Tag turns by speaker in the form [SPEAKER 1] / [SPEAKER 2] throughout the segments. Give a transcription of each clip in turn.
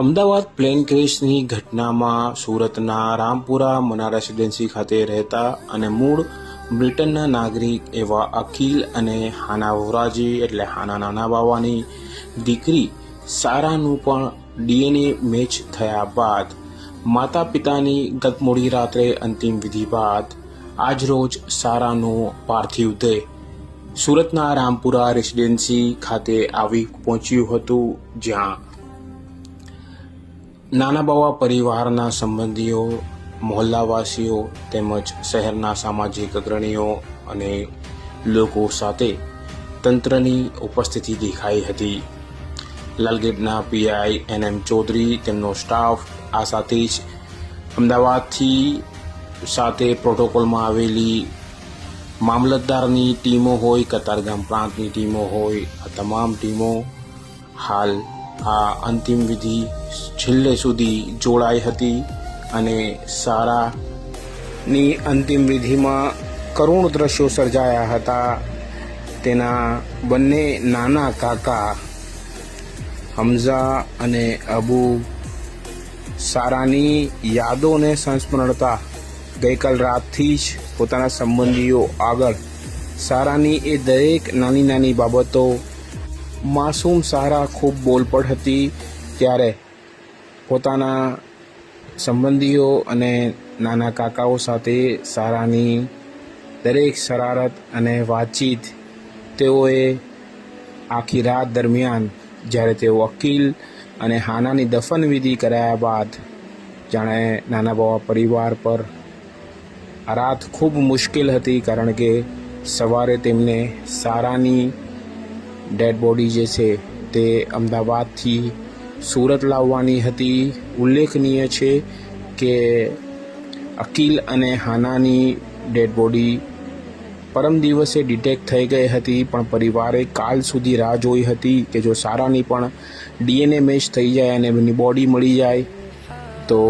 [SPEAKER 1] Ahmedabad plane ક્રેશની ઘટનામાં સુરતના રામપુરા મના રેસિડેન્સી ખાતે રહેતા અને મૂળ બ્રિટનના નાગરિક એવા અકીલ અને હાના વોરાજી એટલે હાના નાના બાવાની દીકરી સારાનું પણ ડીએનએ મેચ થયા બાદ માતા પિતાની ગત મોડી રાત્રે અંતિમ વિધિ બાદ આજરોજ સારાનું પાર્થિવ દેહ સુરતના રામપુરા રેસિડેન્સી ખાતે આવી પહોંચ્યું હતું, જ્યાં નાના બાવા પરિવારના સંબંધીઓ, મહોલ્લાવાસીઓ તેમજ શહેરના સામાજિક અગ્રણીઓ અને લોકો સાથે તંત્રની ઉપસ્થિતિ દેખાઈ હતી. લાલગેટના પીઆઈ એનએમ ચૌધરી, તેમનો સ્ટાફ આ સાથે જ અમદાવાદથી સાથે પ્રોટોકોલમાં આવેલી મામલતદારની ટીમો હોય, કતારગામ પ્રાંતની ટીમો હોય, આ તમામ ટીમો હાલ આ અંતિમ વિધિ છેલ્લે સુધી જોડાઈ હતી અને સારાની અંતિમ વિધિમાં કરુણ દ્રશ્યો સર્જાયા હતા. તેના બંને નાના કાકા હમઝા અને અબુ સારાની યાદોને સંસ્મરણતા ગઈકાલ રાતથી જ પોતાના સંબંધીઓ આગળ સારાની એ દરેક નાની નાની બાબતો, માસૂમ સારા ખૂબ બોલપડ હતી ત્યારે પોતાના સંબંધીઓ અને નાના કાકાઓ સાથે સારાની દરેક શરારત અને વાતચીત તેઓએ આખી રાત દરમિયાન, જ્યારે તેઓ અકીલ અને હાનાની દફન વિધિ કરાયા બાદ જાણે નાના બાવા પરિવાર પર આ રાત ખૂબ મુશ્કેલ હતી, કારણ કે સવારે તેમને સારાની ડેડ બોડી જે છે તે અમદાવાદથી સુરત લાવવાની હતી. ઉલ્લેખનીય છે કે અકીલ અને હાનાની ડેડ બોડી પરમ દિવસે ડિટેક્ટ થઈ ગઈ હતી, પણ પરિવારે કાલ સુધી રાહ જોઈ હતી કે જો સારાની પણ ડીએનએ મેચ થઈ જાય અને એમની બોડી મળી જાય તો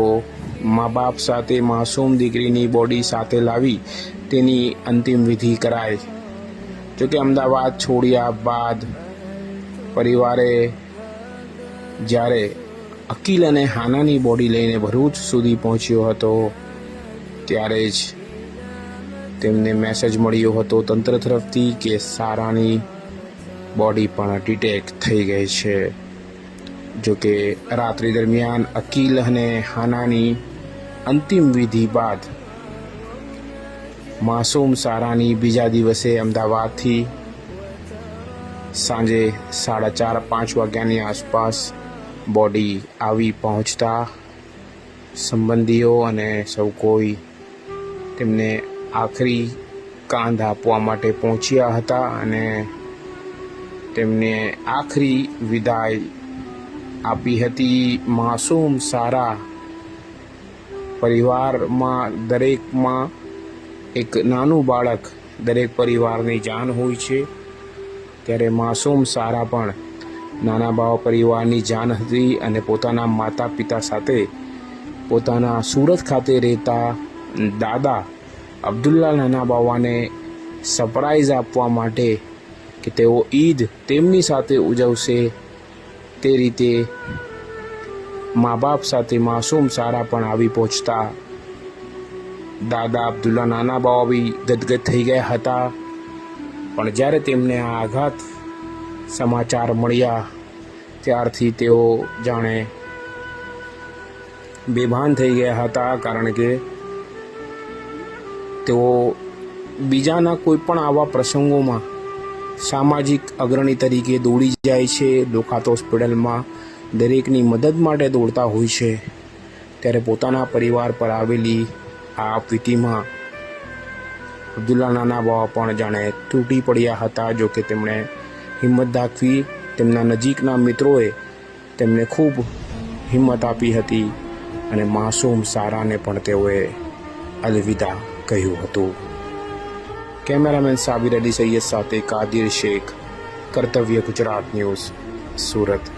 [SPEAKER 1] મા બાપ સાથે માસૂમ દીકરીની બોડી સાથે લાવી તેની અંતિમ વિધિ કરાય. જોકે અમદાવાદ છોડ્યા બાદ પરિવારે જ્યારે અકીલ અને હાનાની બોડી લઈને ભરૂચ સુધી પહોંચ્યો હતો ત્યારે જ તેમને મેસેજ મળ્યો હતો તંત્ર તરફથી કે સારાની બોડી પણ ડિટેક્ટ થઈ ગઈ છે. જોકે રાત્રિ દરમિયાન અકીલ અને હાનાની અંતિમ વિધિ બાદ માસૂમ સારાની બીજા દિવસે અમદાવાદથી સાંજે 4:30-5 વાગ્યાની આસપાસ બોડી આવી પહોંચતા સંબંધીઓ અને સૌ કોઈ તેમને આખરી કાંધ આપવા માટે પહોંચ્યા હતા અને તેમને આખરી વિદાય આપી હતી. માસૂમ સારા પરિવારમાં દરેકમાં એક નાનું બાળક દરેક પરિવારની જાન હોય છે, ત્યારે માસૂમ સારા પણ નાના બાવા પરિવારની જાન હતી અને પોતાના માતા પિતા સાથે પોતાના સુરત ખાતે રહેતા દાદા અબ્દુલ્લા નાના બાવાને સરપ્રાઈઝ આપવા માટે કે તેઓ ઈદ તેમની સાથે ઉજવશે તે રીતે મા બાપ સાથે માસૂમ સારા પણ આવી પહોંચતા દાદા અબ્દુલ્લા નાના બાવા બી ગદગદ થઈ ગયા હતા. પણ જ્યારે તેમને આ આઘાત સમાચાર મળ્યા ત્યારથી તેઓ જાણે બેભાન થઈ ગયા હતા, કારણ કે તેઓ બીજાના કોઈ પણ આવા પ્રસંગોમાં સામાજિક અગ્રણી તરીકે દોડી જાય છે. લોકાત હોસ્પિટલમાં દરેકની મદદ માટે દોડતા હોય છે, ત્યારે પોતાના પરિવાર પર આવેલી આ વિધિમાં અબ્દુલ્લા નાના બાવા પણ જાણે તૂટી પડ્યા હતા. જો કે તેમણે હિંમત દાખવી, તેમના નજીકના મિત્રોએ તેમને ખૂબ હિંમત આપી હતી અને માસૂમ સારાને પણ તેઓએ અલવિદા કહ્યું હતું. કેમેરામેન સાબિર અલી સૈયદ સાથે કાદિર શેખ, કર્તવ્ય ગુજરાત ન્યૂઝ, સુરત.